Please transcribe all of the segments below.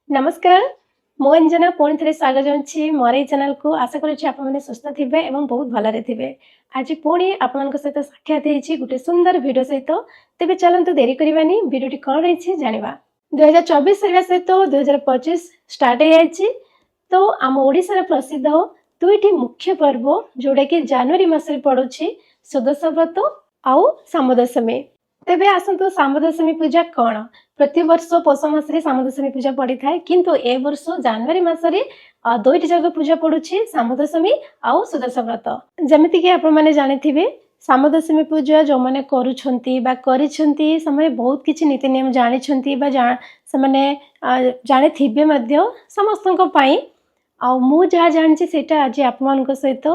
नमस्कार मु अंजना पुणी थे स्वागत जाऊँगी मोर ये चैनल को आशा करें सुस्थ थे और बहुत भलरे थे। आज पुणी आपण सहित साक्षात गोटे सुंदर भिड सहित तेज चलते देरी करवानी भिडी कौन रही जाना 2024 सरवा सहित 2025 स्टार्ट हो तो आम ओडिशार प्रसिद्ध दुईटी मुख्य पर्व जोड़ा कि जनवरी मसरे पड़ुछि सुदशा व्रत आउ सामदशमी। तेबे आसंतु सामदशमी पूजा कौन प्रति वर्ष पौष मासरे सामदशमी पूजा पड़ी थाए किंतु ए वर्ष जनवरी मासरे दुईटी जगह पूजा पड़ुछि सामदशमी आउ सुदशा व्रत। जमिति कि आपण माने जानिथिबे सामदशमी पूजा जो माने करूछंती बा करिछंती समय बहुत किछि नीति नियम जानिछंती बा से माने जानिथिबे मध्य समस्तनक पई आ मु जहा जानिछि सेटा आज आपनक सहित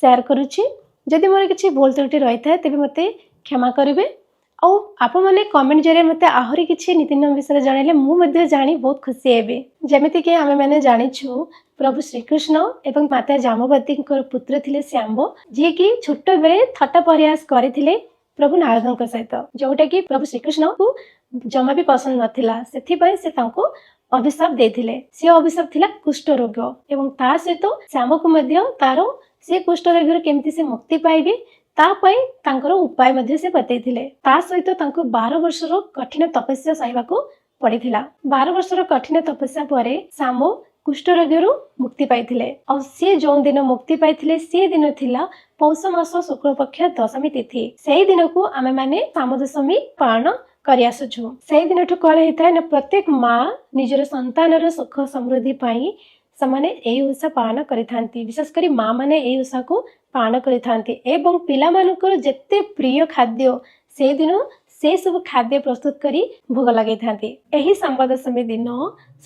शेयर करूछि। जदि मोर किछि भूल त्रुटि रही थाए तेबे मते क्षमा करिवे और आपण मैंने कमेंट जरिए मत आहरी किसी नीति नियम विषय जानले मुझे जानी बहुत खुशी हेबी। जमिति कि आमे मैंने जानिछु प्रभु श्रीकृष्ण एवं माता जामवती पुत्र थिले श्याम्ब जी की छोट बेले थट्टा प्रयास करथिले प्रभु नारदों सहित जोटा कि प्रभु श्रीकृष्ण को जमा भी पसंद नथिला सेथिपय से तांको अभिशाप देथिले। से अभिशाप थिला कुष्ठ रोग एवं ता सहित श्याम को मध्य तारो से कुष्ठ रोग केमती से मुक्ति पाइबे तांकर उपाय मध्य से बतैथिले। ता सहित तांको 12 वर्षर कठिन तपस्या सहिबाको पड़िथिला। 12 वर्षर कठिन तपस्या परे श्याम कुष्ठ रोगरू मुक्ति पाइथिले और से जो दिन मुक्ति पाइथिले से दिन थिला पौष मास शुक्ल पक्ष दशमी तिथि। सेही दिन को आमे माने सामदशमी पालन करि आसुछु। सेही दिन ठु कळ हेताय न प्रत्येक मां निजर संतानर सुख समृद्धि पाई समाने एई ओषा पालन करिथांती। विशेषकर मां माने एई ओषा को पालन करिथांती एवं पिला मानकर जेते प्रिय खाद्य से दिन से सब खाद्य प्रस्तुत करी भोग लगे थांती। एही सामदशमी दिन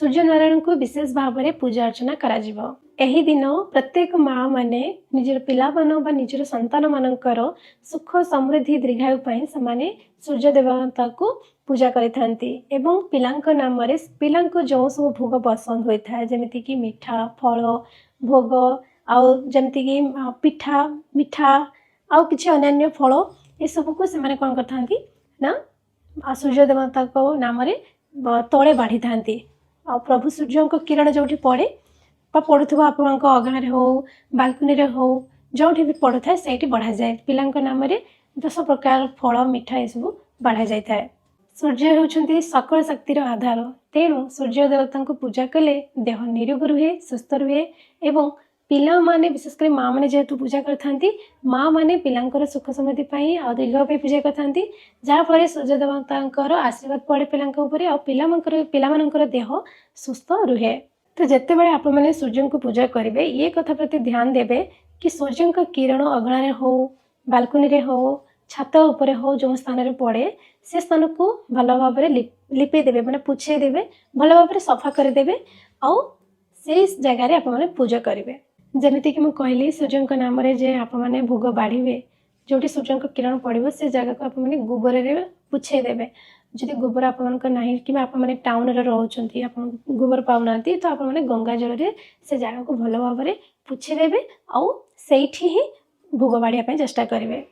सूर्य नारायण को विशेष भाव में पूजा अर्चना करा जिवो। एही दिन प्रत्येक मां माने निजर पिला मान बा निजर संतान मानकर सुख समृद्धि दीर्घायु पाई समाने सूर्य देवता को पूजा करिथांती एवं पिलांक नाम रे पिलांक जो सब भोग पसंद होता है जेमिति कि मीठा फल भोग आउ जमती कि पिठा मिठा आउ किछि अन्य फल ये सब को से माने कोन करथांती ना सूर्य देवता को नाम रे तळे बाढ़ी थांती। आ प्रभु सूर्य को किरण जोठी पड़े बा पड़ुथबा आपनक अगारे हो बालकनी रे हो जोठी भी पड़ुथाय सेठी बढ़ा जाए पिलांक नाम रे 10 प्रकार फल मिठा ये सब बढ़ा जाय थाए। सूर्य होउछंती सकल शक्तिर आधार तेणु सूर्य देवता को पूजा कले देह निरोग रुहे सुस्थ रुहे एवं पिला माने विशेषकर माँ मैंने जेहेतु पूजा करथांती माँ मैंने पिलांकर सुख समृद्धि पाई आ दीर्घ पे पूजा करथांती जहाँ फल सूर्य देवतांकर आशीर्वाद पड़े पिलांक ऊपर आ पिलामानकर देह सुस्थ रुहे। तो जेते बेले आपण माने सूर्य को पूजा करेंगे ये कथा प्रति ध्यान देवे कि सूर्य का किरण अगणारे हो बालकनी रे हो छात उपरे हो जो स्थान रे पड़े से स्थान को भल भाव लिपे देवे माने पुछे देवे भल भाव सफा करदेवे आ से जगार आप पूजा करेंगे। जमीती कि मुझे कहली सूर्य नाम जे आप भोग बाढ़े जो सूर्य किरण पड़ो से जगह को आप गोबर रे पुछे देवे। जदि गोबर आपंकर ना कि आप टाउन रे रोचंती आप गोबर पाऊना तो आप गंगा जल रे से जगह को भल भाव में पुछे देवे आउ सेठी ही भोग बाढ़िया चेष्टा करेंगे।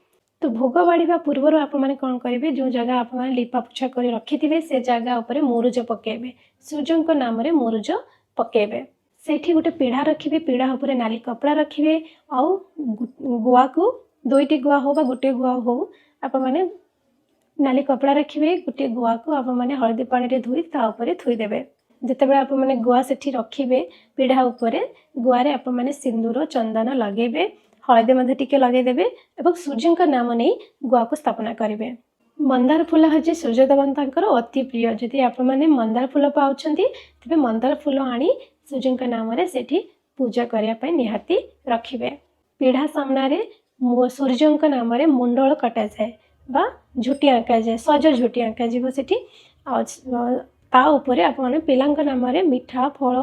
तो भोग बाढ़ा पूर्व आप कौन करेंगे जो जगह आप लिपा पोछा कर रखि से जगह उपर मुरुज पकेबे सूर्य नाम रे मुरुज पकेबे। सेठी गोटे पीढ़ा रखिए पीढ़ा उपर नाली कपड़ा रखिए आउ गुआ को दुईटी गुआ हो बा गोटे गुआ हो आप माने नाली कपड़ा रखिए गोटे गुआ को आप माने हळदी पानी रे धोई ता ऊपर थुईदेवे। जितेबाला आप माने गुआ सेठी रखिए पीढ़ा उपर गुआ रे आप माने सिंदूर चंदन लगेबे हळदी मध्य टिके लगेदेवे एवं सूर्य नाम नहीं गुआ को स्थापना करेंगे। मंदार फूल हजे सूर्य देवतांकर अति प्रिय जदि आप माने मंदार फूल पाउछंती तबे मंदार फूल आनी सूर्य नाम रे सेठी पूजा करने निहाती रखिए। पीढ़ा सामने सूर्य नाम रे मुंडल कटा जाए बा झुटी आंका जाए सज झुटी आंका जीव सेठी ता ऊपर आप पिलांक नाम रे मिठा फल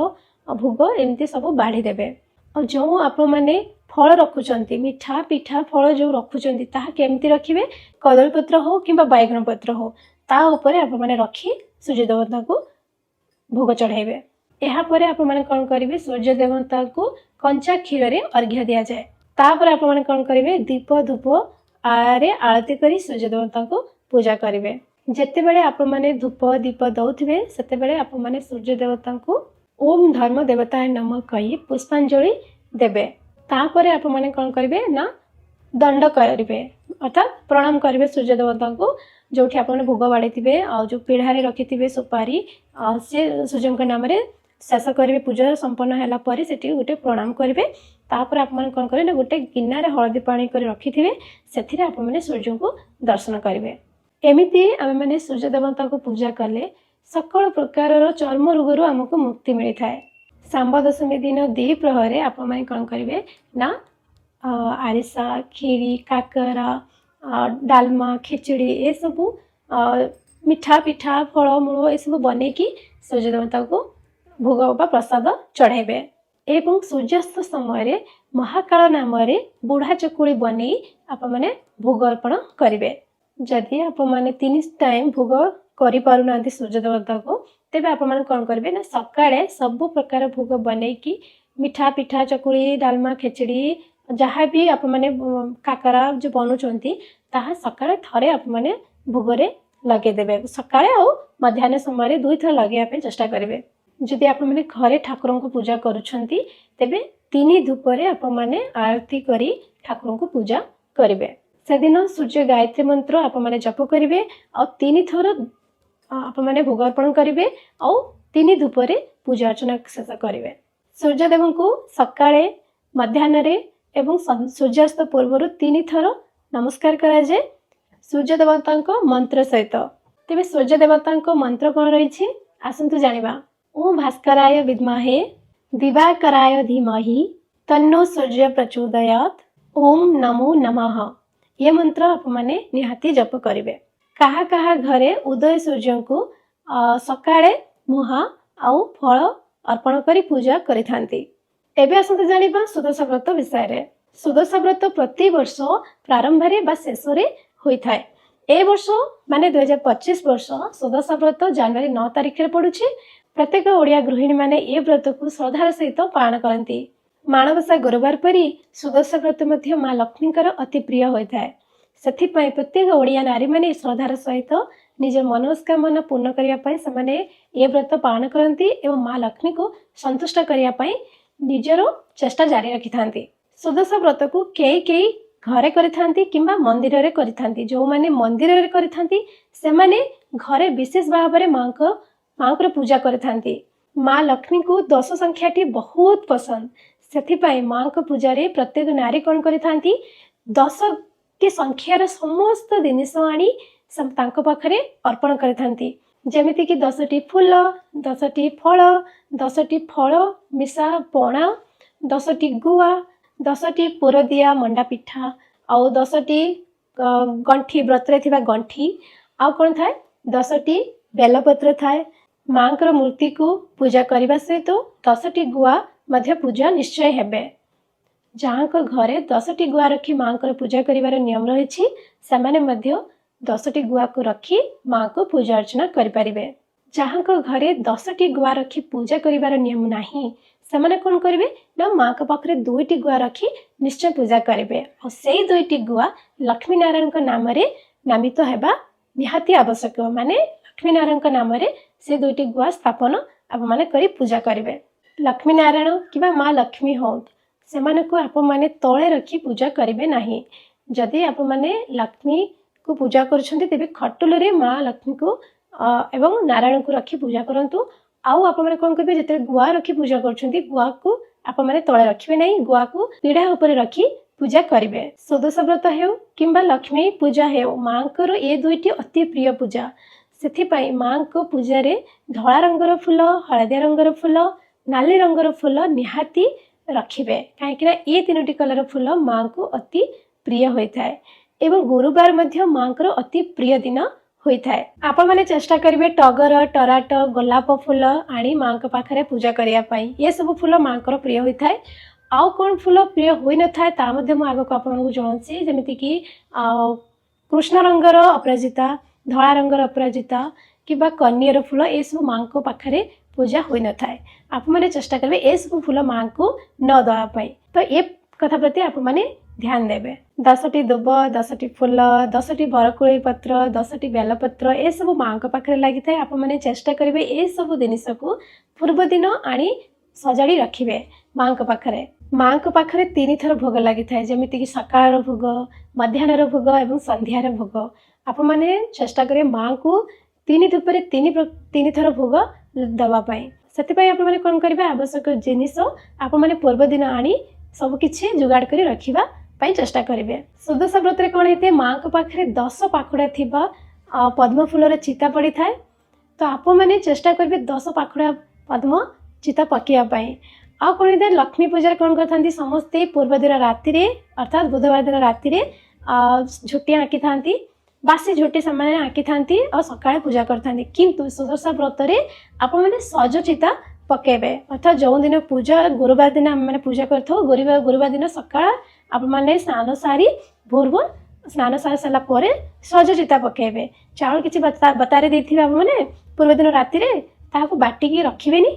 भोग एमती सब बाढ़ी देवे। और जो आप माने फल रखुचंती मिठा पिठा फल जो रखुचंती ताहा केमती रखिए कदली पत्र हो कि बैगन पत्र हो ता ऊपर आप माने रखी सूर्य देवता को भोग चढ़ाइबे। यापर आप कौन करेंगे सूर्य देवता को कंचा क्षीर रे अर्घ्य दि जाए तापर आप कौन करेंगे दीप धूप आरे आरती करी सूर्य देवता को पूजा करेंगे। जिते बड़े आप धूप दीप दौथे से आप सूर्य देवता को ओम धर्म देवताय नमः कही पुष्पांजलि देबे। तापर आप मैंने कौन करेंगे ना दंड करेंगे अर्थात प्रणाम करेंगे सूर्य देवता को जो आप भोग बाड़ी थे जो पीढ़ारे रखि थे सुपारी सी सूर्य नाम शेष करेंगे पूजा संपन्न है से गोटे प्रणाम करेंगे। तापर आप कौन करेंगे गोटे गिनारे हलदी पानी कर रखि थे से आप सूर्य को दर्शन करेंगे। एमती आम मैंने सूर्य देवता को पूजा कले सकल प्रकार चर्म रोग आमको मुक्ति मिलता है। सांब दशमी दिन दी प्रहरे आप कौन करेंगे ना आरिसा खीरी काकरा डालमा खिचड़ी ये सब मिठा पिठा फल मूल ये सब बन की सूर्य देवता को भोग बा प्रसाद चढ़ेबे एवं सूर्यास्त समय महाकाल नाम बुढ़ा चकुली बन आप भोग अर्पण करेंगे। जदि आप मैंने 3 टाइम भोग करि पारुना सूर्य देवता को तेबे आप कौन करेंगे ना सकाळे सब प्रकार भोग बन की मिठा पिठा चकुली डालमा खिचड़ी जहाँ भी आप मैंने काकरा जो बनाऊँच ताहा सकाळे थरे आप मैंने भोगरे लगेदेवे सकाळे आ मध्याह्न समय 2 थर लगे चेष्टा करेंगे। जदि आप मैंने घरे ठाकुर को पूजा करुछंती तेबे 3 धूपरे आप मैंने आरती करी ठाकुर को पूजा करेंगे। से दिन सूर्य गायत्री मंत्र आप मैंने जप करेंगे आ 3 थर आप मैंने भोग अर्पण करेंगे आ 3 धूपरे पूजा अर्चना शेष करेंगे। सूर्यदेव को सकाळे मध्याह्न एवं सूर्यास्त पूर्व 3 थर नमस्कार करा जाए सूर्य देवता मंत्र सहित। तेरे सूर्य देवता मंत्र कौन रही आसतु जानिबा। ओम भास्कराय विद्महे दिवाकराय धीमहि तन्नो सूर्य प्रचोदयात् ओम नमो नमः। ये मंत्र आप मैंने निहाती जप करेंगे। कहा कहा घरे उदय सूर्य को सकाळे मुहा आउ फल अर्पण करी पूजा करिथांती। एबे आसतु जानिबा सुदशा व्रत विषय। सुदशा व्रत प्रति वर्ष प्रारंभ बा शेष होता है। ए वर्ष माने 2025 वर्ष सुदशा व्रत जनवरी 9 तारिख में पड़ुछि। प्रत्येक ओडिया गृहिणी माने ए व्रत को श्रद्धार सहित पालन करती। माणवसा गुरुवार परी सुदशा व्रत मध्य माँ लक्ष्मीकर अति प्रिय होता है। से प्रत्येक ओडिया नारी माने श्रद्धार सहित निज मनोस्कामना पूर्ण करने ए व्रत पालन करती एवं माँ लक्ष्मी को संतुष्ट करने निजर चेष्टा जारी रखि था। सुदशा व्रत को कई घरे करिथांती किंबा मंदिर रे करिथांती। जो माने मंदिर रे करिथांती से माने घरे विशेष भाव में माँ को पूजा करिथांती। माँ लक्ष्मी को 10 संख्याटी बहुत पसंद से माँ को पूजा रे प्रत्येक नारी कौन करिथांती 10 की संख्यार समस्त जिनिस आनी तांको पाखरे अर्पण करिथांती। जेमिति कि 10टी फूल 10टी फल 10टी फल मिसा पणा 10टी गुआ 10टी पुरदिया मंडा पिठा आउ 10टी गंठी व्रतरे थिबा गंठी आउ कौन थाए 10टी बेलपत्र थाए। माँ को मूर्ति को पूजा करने सहित 10टी गुआ मध्य पूजा निश्चय हेबे। जहाँ को घरे 10टी गुआ रखी माँ को पूजा करिवार नियम रही से माने मध्य 10टी गुआ को रखी माँ को पूजा अर्चना करें। जहाँ को घरे 10टी गुआ रखी पूजा करिवार नियम नहीं से माने कौन करेंगे ना माँ के पाखे 2टी गुआ रखी निश्चय पूजा करेंगे और से 2टी गुआ लक्ष्मी नारायण नाम नामित होगा निहाती आवश्यक। माने लक्ष्मी नारायण नाम से 2टी गुआ स्थापन आप मैंने करी पूजा करेंगे। लक्ष्मी नारायण कि माँ लक्ष्मी हो से आप मैंने तले रखी पूजा करेंगे नहीं। जदि आप मैंने लक्ष्मी को पूजा कर खटुल माँ लक्ष्मी को एवं नारायण को रखी पूजा करंतु। आउ आप मैंने कौन करेंगे जिते गुआ रखी पूजा कर गुआ को आप मैंने तले रखिए नहीं गुआ को पीढ़ा उपर रखी पूजा करेंगे। सुदशा व्रत हो किंबा लक्ष्मी पूजा हो माँ को ये 2टी अति प्रिय पूजा से माँ को पूजा रे धला रंगर फूल हलदिया रंगर फूल नाली रंगर फूल निहाती रखिए कहीं ये 3टी कलर फूल माँ को अति प्रिय होता है एवं गुरुवार मध्य माँ को अति प्रिय दिन होता है। आप मैंने चेष्टा करेंगे टगर टराट गोलाप फूल आनी माँ के पाखे पूजा करने ये सब फूल माँ को प्रिय होता है। आउ कौन फूल प्रिय हो न था आगक आपको जनाऊँगी जमीक कृष्ण रंगर अपराजिता धला रंगर अपराजिता कि कनियर फूल ये सब माँ को पाखे पूजा हो न था। आप मैंने चेष्टा करेंगे ये सब फूल माँ को न देवाई। तो ये कथा प्रति आप मैंने ध्यान देवे। 10टी दुब, 10टी फूल, 10टी बरकोली पत्र, 10टी बेलपत्र ए सब माँ को पाखे लगी था। आप मैंने चेष्टा करेंगे ए सब जिनिस को पूर्व दिन आनी सजाड़ी रखिए माँ को पाखे। माँ को पाखे 3 थर भोग लगी था, जमीती कि सकाळ भोग, मध्याह्न भोग और संध्यार भोग। आप मैंने चेष्टा करें माँ को 3 धूपर 3 थर भोग दवापाई। से आप कौन करेंगे आवश्यक जिनिस आप मैंने पूर्व दिन आनी सबकि जोगाड़ कर रखा चेष्टा करेंगे। सुदशा व्रत कौन होते माँ को पाखे 10 पाखुड़ा थी पद्म फूलर चिता पड़ी थाए। तो आप मैंने चेष्टा करेंगे 10 पाखुड़ा पद्म चिता पकाइवाई। आ कौन होता है लक्ष्मी पूजा कौन करते समस्ते पूर्व दिन राति अर्थात बुधवार दिन राति झोटी आँकी था, बासी झोटी से आँकी था और सकाଳେ पूजा करते। किंतु सुदशा व्रत आप मैंने सज चिता पकेबे अर्थात जो दिन पूजा गुरुवार दिन आम मैंने पूजा करथो गुरुवार दिन सकाळ आप मैंने स्नान सारी भोर भोर स्नान सारी सारा पर सज चिता पकेबे। चाउल किसी बतारे देथिबे आप मैंने पूर्व दिन राति ताहाको बाटिकी रखिबेनी।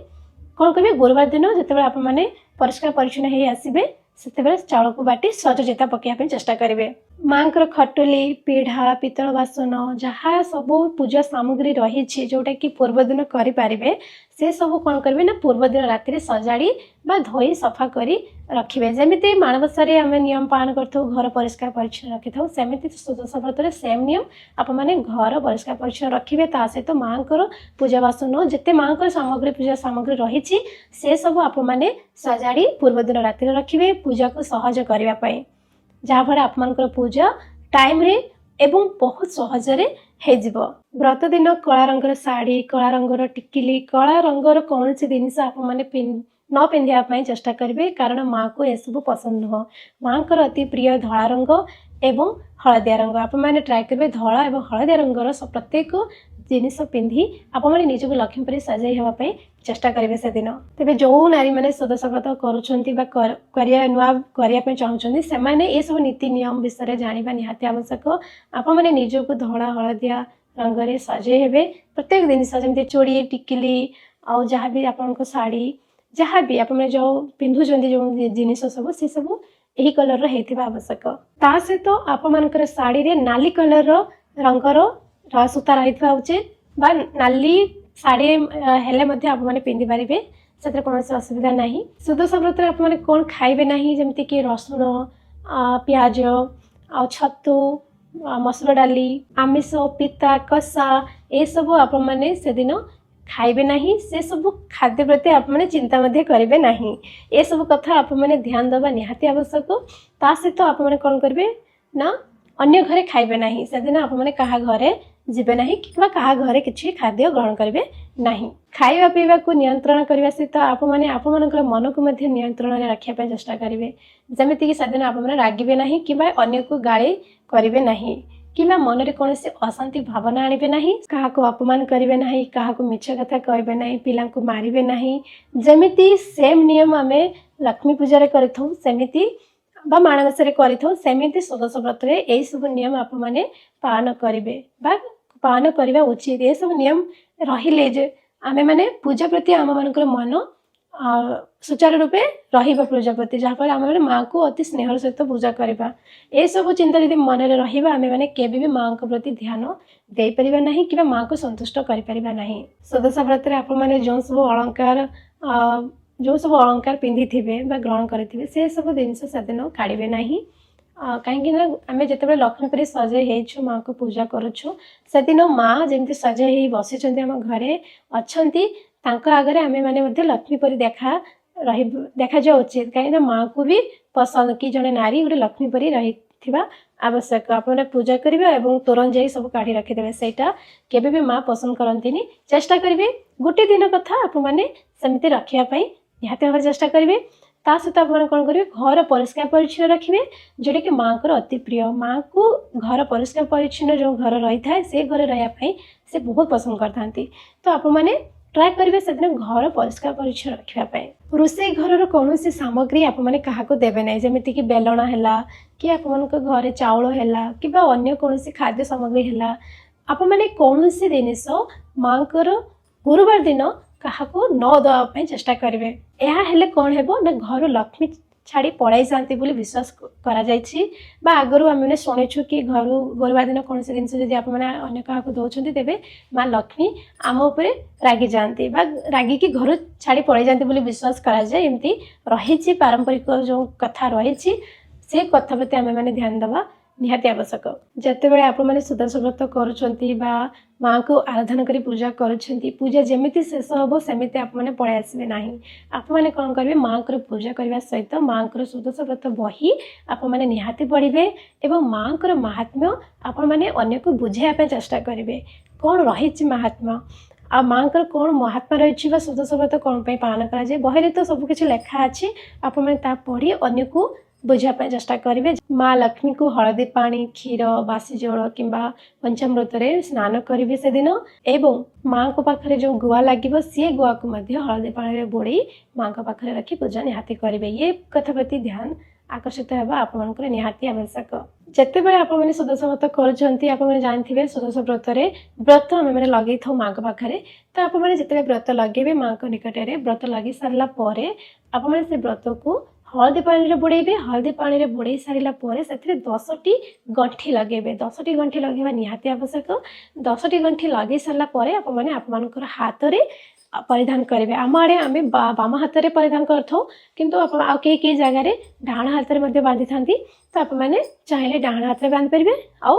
कौन करेंगे गुरुवार दिन जिते आप मैंने परिष्कार परिच्छन्न हो आसबे से चाउल को बाटी सज चिता पकाइवाई चेष्टा करेंगे। माँ को खटुली पीढ़ा पितल बासन जहाँ सब पूजा सामग्री रही जोटा कि पूर्व दिन करें से सब कौन करेंगे ना पूर्व दिन राति सजाड़ी धोई सफा करी रखिए। जमी माणबसारे आम नियम पालन कर घर परिष्कार परिच्छन्न रखी था सेमती सुदशा व्रत सेम नियम आप मैंने घर परिष्कार परिच्छन्न रखिए। ता सहित माँ को पूजा बासन जिते माँ को सामग्री पूजा सामग्री रही से सब आप मैंने सजाड़ी पूर्व दिन राति रखिए पूजा को सहज करने जहाँफल आप पूजा टाइम रे एवं बहुत सहजरे हो। व्रत दिन कला रंगर साड़ी कला रंगर टिकिली कला रंगर कौन सी जिनिस आप न पिंधापी चेष्टा करेंगे कारण माँ को यह सब पसंद नुह। माँ को अति प्रिय धला रंग एवं हलदिया रंग आप मैंने ट्राए करेंगे धला और हलदिया रंगर प्रत्येक जिनिस पिंधि आप मैंने निजक लक्ष्मी पर सजाई होगापी चेष्टा करेंगे से दिन। तेज जो नारी मैंने सुदशा व्रत करने चाहते से मैंने ये सब नीति नियम विषय जाना निहाती आवश्यक। आप मैंने निजक धला हलदिया रंग सजे हे प्रत्येक जिनिस जमी चूड़ी टिकिली आउ जहाँ भी आप शाढ़ी जहाँ भी आप जो पिंधुं जो जिनिस सब से सब यही कलर होता आवश्यक। ता सहित आप मानकर शाढ़ी रे नाली कलर रंगर सूता रही उचित बा नाली शाढ़ी हेले आप मैंने पिंधि पारे से कौन असुविधा ना। सुदशा व्रत आप मैंने कौन खाइबे ना जमीती कि रसुण पियाज आ छतु मसुर डाली आमिष पिता कषा ये सब आप मैंने से दिन खाइबे नहीं से सब खाद्य प्रति आप मैंने चिंता करेंगे नहीं। ये सब कथा आप मैंने ध्यान देवा निहाती आवश्यक। ता सहित आप मैंने कौन करेंगे ना अन्य घरे खाइबे नहीं से दिन आप मैंने कहा घरे जीवे नहीं कि कहा घरे किसी खाद्य ग्रहण करेंगे नहीं। खाइबा पीवा को नियंत्रण करने सहित आप मैंने आप मन को नियंत्रण में रखापी चेष्टा करेंगे। जमीती कि से आप मैंने रागिबे नहीं कि अन्य को गाली करेंगे नहीं कि मन में कौन से अशांति भावना आनिबे नहीं क्या अपमान करेंगे नहीं क्या मिछ कथा कहे नहीं पिला को मारे नहीं। जमीती सेम नियम आम लक्ष्मी पूजा करमिति माणबसारे करमिति सुदशा व्रत यही सब नियम आप मैंने पालन करेंगे पालन करवा उचित। ये सब नियम रहिले जे आमे माने पूजा प्रति आम मान मन सुचारू रूपे रहा पूजा प्रति जहाँफल आम माँ को अति स्नेहर सहित पूजा करवा ये सब चिंता जब मन में रहा आम मैंने केवे भी माँ को प्रति ध्यान दे पारिबा नहीं कि माँ को संतुष्ट करिपरिबा नहीं। सुदशा व्रत आप मैंने जो सब अलंकार पिंधि थे ग्रहण करेंगे से सब जिनस से दिन काढ़े ना कहीं आम जिते लक्ष्मी पर सजे हो माँ को पूजा करुँ से दिन माँ जमी सजे बसी आम घरे अच्छा आगे आम मैंने लक्ष्मी पर देखा जा उचित कहीं माँ को भी पसंद कि जड़े नारी गोटे लक्ष्मी पर रही आवश्यक। आप पूजा करेंगे और तोरण जाई सब काढ़ी रखिदे सेटा केबे भी माँ पसंद करती चेष्टा करेंगे गोटे दिन कथा आप मैंने सेमती रखापी निहाती भाव चेष्टा करेंगे। ता सहित आप कौन करेंगे घर परिष्कार परिच्छन्न रखिए जोटा कि माँ को अति प्रिय। माँ को घर परिष्कार परिच्छन्न जो घर रही था से घर रही से बहुत पसंद करते तो आप मैंने ट्राए करेंगे से दिन घर परिष्कार परिच्छन्न रखापी। रोषे घर कौन सी सामग्री आप मैंने क्या देवे ना जमीती कि बेलना है कि आप घरे चाउल है कि अन्य कौन खाद्य सामग्री है आप मैंने कौन सी जिनिस माँ को गुरुवार दिन क्या न दवाई चेष्टा करेंगे। यह हेले कौन है ना घर लक्ष्मी ଛାଡ଼ି ପଳାଇ ଯାଆନ୍ତି ବୋଲି ବିଶ୍ୱାସ କରାଯାଇଛି ବା ଆଗରୁ ଆମେମାନେ ଶୁଣିଛୁ କି ଘରୁ ଗୁରୁବାର ଦିନ କୌଣସି ଜିନିଷ ଯଦି ଆପଣମାନେ ଅନ୍ୟ କାହାକୁ ଦେଉଛନ୍ତି ତେବେ ମା ଲକ୍ଷ୍ମୀ ଆମ ଉପରେ ରାଗି ଯାଆନ୍ତି ବା ରାଗିକି ଘରୁ ଛାଡ଼ି ପଳାଇ ଯାଆନ୍ତି ବୋଲି ବିଶ୍ୱାସ କରାଯାଏ। ଏମିତି ରହିଛି ପାରମ୍ପରିକ ଯେଉଁ କଥା ରହିଛି ସେ କଥା ପ୍ରତି ଆମେମାନେ ଧ୍ୟାନ ଦେବା ନିହାତି ଆବଶ୍ୟକ। ଯେତେବେଳେ ଆପଣମାନେ ସୁଦର୍ଶ ବ୍ରତ କରୁଛନ୍ତି ବା ମାଆଙ୍କୁ ଆରାଧନା କରି ପୂଜା କରୁଛନ୍ତି, ପୂଜା ଯେମିତି ଶେଷ ହେବ ସେମିତି ଆପଣମାନେ ପଳାଇ ଆସିବେ ନାହିଁ। ଆପଣମାନେ କ'ଣ କରିବେ, ମାଆଙ୍କର ପୂଜା କରିବା ସହିତ ମାଆଙ୍କର ସୁଦର୍ଶ ବ୍ରତ ବହି ଆପଣମାନେ ନିହାତି ପଢ଼ିବେ ଏବଂ ମାଆଙ୍କର ମାହାତ୍ମ୍ୟ ଆପଣମାନେ ଅନ୍ୟକୁ ବୁଝାଇବା ପାଇଁ ଚେଷ୍ଟା କରିବେ। କ'ଣ ରହିଛି ମାହାତ୍ମ୍ୟ ଆଉ ମାଆଙ୍କର କ'ଣ ମହାତ୍ମା ରହିଛି ବା ସୁଦର୍ଶ ବ୍ରତ କ'ଣ ପାଇଁ ପାଳନ କରାଯାଏ, ବହିରେ ତ ସବୁକିଛି ଲେଖା ଅଛି। ଆପଣମାନେ ତା ପଢ଼ି ଅନ୍ୟକୁ ବୁଝିବା ପାଇଁ ଚେଷ୍ଟା କରିବେ। ମା ଲକ୍ଷ୍ମୀଙ୍କୁ ହଳଦୀ ପାଣି, କ୍ଷୀର, ବାସି ଜଳ କିମ୍ବା ପଞ୍ଚାମୃତରେ ସ୍ନାନ କରିବେ ସେଦିନ ଏବଂ ମାଆଙ୍କ ପାଖରେ ଯେଉଁ ଗୁଆ ଲାଗିବ ସିଏ ଗୁଆକୁ ମଧ୍ୟ ହଳଦୀ ପାଣିରେ ବୁଡ଼େଇ ମାଆଙ୍କ ପାଖରେ ରଖି ପୂଜା ନିହାତି କରିବେ। ଏ କଥା ପ୍ରତି ଧ୍ୟାନ ଆକର୍ଷିତ ହେବା ଆପଣଙ୍କର ନିହାତି ଆବଶ୍ୟକ। ଯେତେବେଳେ ଆପଣମାନେ ସୁଦର୍ଶ ବ୍ରତ କରୁଛନ୍ତି, ଆପଣମାନେ ଜାଣିଥିବେ ସୁଦର୍ଶ ବ୍ରତରେ ବ୍ରତ ଆମେମାନେ ଲଗେଇଥାଉ ମାଆଙ୍କ ପାଖରେ। ତ ଆପଣମାନେ ଯେତେବେଳେ ବ୍ରତ ଲଗେଇବେ ମାଆଙ୍କ ନିକଟରେ, ବ୍ରତ ଲଗେଇ ସାରିଲା ପରେ ଆପଣମାନେ ସେ ବ୍ରତକୁ ହଳଦୀ ପାଣିରେ ବୁଡ଼େଇବେ। ହଳଦୀ ପାଣିରେ ବୁଡ଼େଇ ସାରିଲା ପରେ ସେଥିରେ 10ଟି ଗଣ୍ଠି ଲଗାଇବେ। 10ଟି ଗଣ୍ଠି ଲଗାଇବା ନିହାତି ଆବଶ୍ୟକ। 10ଟି ଗଣ୍ଠି ଲଗାଇ ସାରିଲା ପରେ ଆପଣମାନେ ଆପଣମାନଙ୍କର ହାତରେ ପରିଧାନ କରିବେ। ଆମ ଆଡ଼େ ଆମେ ବାମ ହାତରେ ପରିଧାନ କରିଥାଉ, କିନ୍ତୁ ଆପଣ ଆଉ କେହି ଜାଗାରେ ଡାହାଣ ହାତରେ ମଧ୍ୟ ବାନ୍ଧିଥାନ୍ତି। ତ ଆପଣମାନେ ଚାହିଁଲେ ଡାହାଣ ହାତରେ ବାନ୍ଧି ପାରିବେ ଆଉ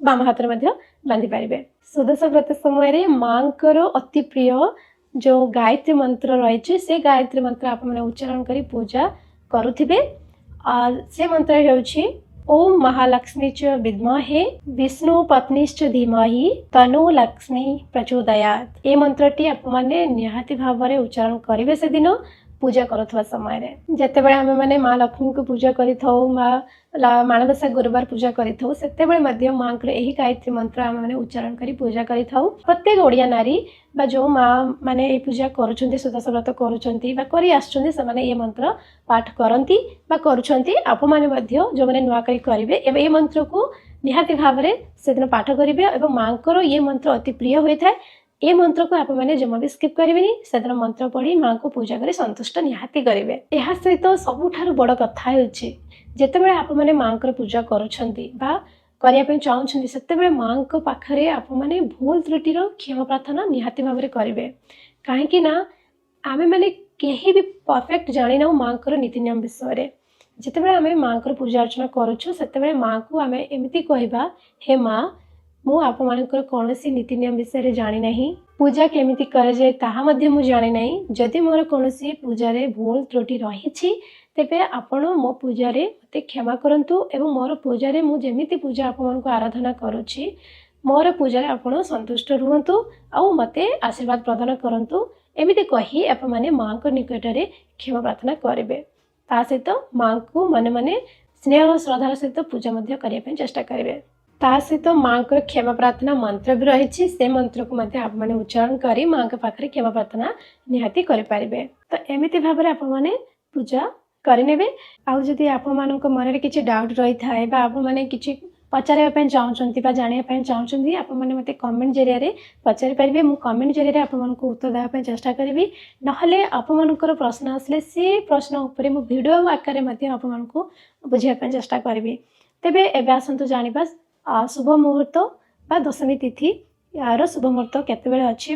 ବାମ ହାତରେ ମଧ୍ୟ ବାନ୍ଧି ପାରିବେ। ସୁଦର୍ଶ ବ୍ରତ ସମୟରେ ମାଆଙ୍କର ଅତି ପ୍ରିୟ ଯେଉଁ ଗାୟତ୍ରୀ ମନ୍ତ୍ର ରହିଛି ସେ ଗାୟତ୍ରୀ ମନ୍ତ୍ର ଆପଣମାନେ ଉଚ୍ଚାରଣ କରି ପୂଜା କରୁଥିବେ। ସେ ମନ୍ତ୍ର ହେଉଛି ओम महालक्ष्मी च विद्महे विष्णु पत्नीश्च धीमहि तनु लक्ष्मी प्रचोदयात्। ए मंत्रटी आपने निहाती भाव में उच्चारण करेंगे से दिन पूजा करुवा समय जितेबाला आम मैंने माँ लक्ष्मी को पूजा माणबसा गुरुवार पूजा करते माँ को यही गायत्री मंत्र आम मैंने उच्चारण कर पूजा कर प्रत्येक ओडिया नारी बा जो माँ मैंने ये पूजा करुँच सुदर्श व्रत करें ये मंत्र पाठ करती आप मैंने जो मैंने नुआखाई करेंगे ये मंत्र को निहाती भाव में से दिन पाठ करेंगे और माँ को ये मंत्र अति प्रिय होता है। ये मंत्र को आप मैंने जमा भी स्किप करेंगे से दिन मंत्र पढ़ी माँ को पूजा कर संतुष्ट निहाती करेंगे। यह सहित सबुठार बड़ कथा जितेबाला आप मैंने माँ को पूजा करने चाहते से माँ को पाखे आप मैंने भूल त्रुटिर क्षमा प्रार्थना निहाती भाव में करेंगे। कहीं आम मैंने कहीं भी परफेक्ट जानी ना माँ को नीति नियम विषय जितेबाला आम माँ को पूजा अर्चना करुँ से माँ को आम एमती कहवा हे माँ मु आप कौन सी नीति नियम विषय जानी नहीं पूजा केमिति कराए ताहा मध्य मु जानी नहीं जदि मोर कौन पूजा रे भूल त्रुटि रही तेबे आपण मो पूजा रे मते क्षमा करंतु एवं मोर पूजा रे मु जेमिति पूजा आपन को आराधना करूछि मोर पूजा रे आपण संतुष्ट रुहंतु आउ मते आशीर्वाद प्रदान करंतु एमिति कही आप माने माँ को निकट रे क्षमा प्रार्थना करेंगे। ता सहित माँ को मने मने स्नेह और श्रद्धार सहित पूजा मध्य करने पे चेष्टा करेंगे। ता सहित माँ को क्षमा प्रार्थना मंत्र भी रही से मंत्र को आप मैंने उच्चारण कर माँ के पाखे क्षमा प्रार्थना निहाती करें। तो एमती भाव में आप मैंने पूजा करे आदि आप मन किसी डाउट रही है आप मैंने किसी पचारे चाहते जानापी चाहते आप मैंने मत कमेंट जरिए पचारि पारे मुझे कमेंट जरिए आपको उत्तर देवाई चेष्टा करी ना आपंकर प्रश्न आसले से प्रश्न उपर मु वीडियो आकार आपको बुझापी चेष्टा करी। तेबे एबे आसतु जानिबा शुभ मुहूर्त बा दशमी तिथि यार शुभ मुहूर्त केते अच्छी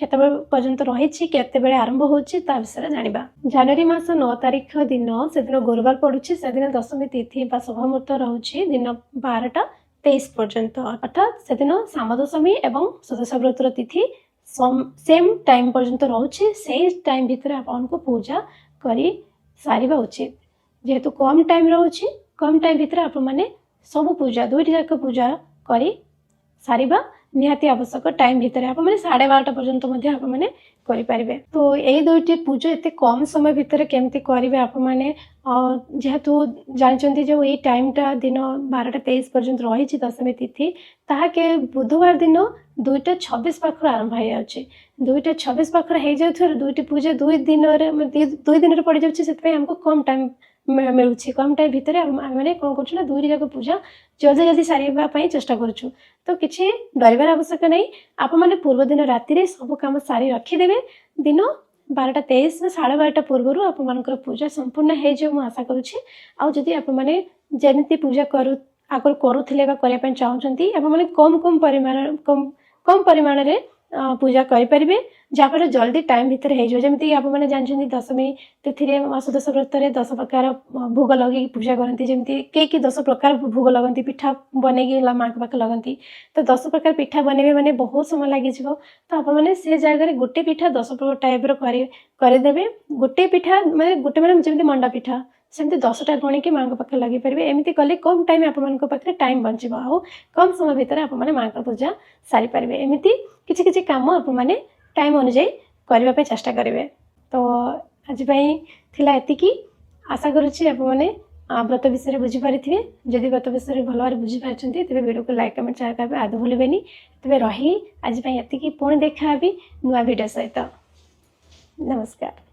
केते पर्यंत रही केते आरंभ होची ता विषय जानिबा। जनवरी मास 9 तारिख दिन से दिन गुरुवार पड़ुछि से दिन दशमी तिथि बा शुभ मुहूर्त रहुछि दिन 12टा 23 पर्यंत अर्थात से दिन साम दशमी एवं सुदर्श व्रतर तिथि सेम टाइम पर्यंत रहुछि से टाइम भितर आपको पूजा करी सारिबा उचित जेहेतु कम टाइम रहुछि कम टाइम भितर आप माने सब पूजा दुईटी जाक पूजा करी सारिबा निहाती आवश्यक टाइम भितर आप मैंने 12:30 पर्यंत आप मैंने करें। तो यही दुईटी पूजा एत कम समय भितर केमती करेंगे आप मैंने जेहेतु जानते जो ये टाइमटा दिन 12:23 पर्यंत रही दशमी तिथि ताके बुधवार दिन 2:26 पाखर आरंभ हो 2:26 पाखर हो जाए दुईटी पूजा दुई दिन पड़ जाए हमको कम टाइम मिलूँ कम टाइम भितर मैंने कौन कर दुईटी जाक पूजा जल्दी जल्दी सारे चेष्टा करुँ। तो किसी डरबार आवश्यक नहीं आप मैंने पूर्व दिन राति सब कम सारी रखीदे दिन 12:23 साढ़े 12 पूर्व आपंकर पूजा संपूर्ण हो आशा करुँची। आदि आपमती पूजा करू आगर करुले चाहते आपने कम कम परिमाण कम परिमाण रे पूजा करें जहाँफल जल्दी टाइम भितर होमती आपने जानते दशमी तिथि सुदश व्रत 10 प्रकार भोग लगे पूजा करती जमी कई 10 प्रकार भोग लगती पिठा बनई माँ के पाखे लगती तो 10 प्रकार पिठा बनइबे मैंने बहुत समय लगे तो आपने से जगह गोटे पिठा 10 टाइप करदे गोटे पिठा माने गोटे मैंने जमी मंडा पिठा सेमती 10टा गणिकी माँ पाखे लगे पारे एमती कले कम टाइम आपे टाइम बचो आ कम समय भितर आपने माँ का पूजा सारी पारे एमती किसी किसी काम आपने टाइम अनुजाई करने चेष्टा करेंगे। तो आज थिला एतिकी आशा करुँची आपने व्रत विषय बुझीपारी जदि व्रत विषय भल भाव बुझीपार तेज वीडियो को लाइक कमेंट शेयर करेंगे आदि भूलें तेज रही आज एतिकी पुणी देखा नुआ वीडियो सहित नमस्कार।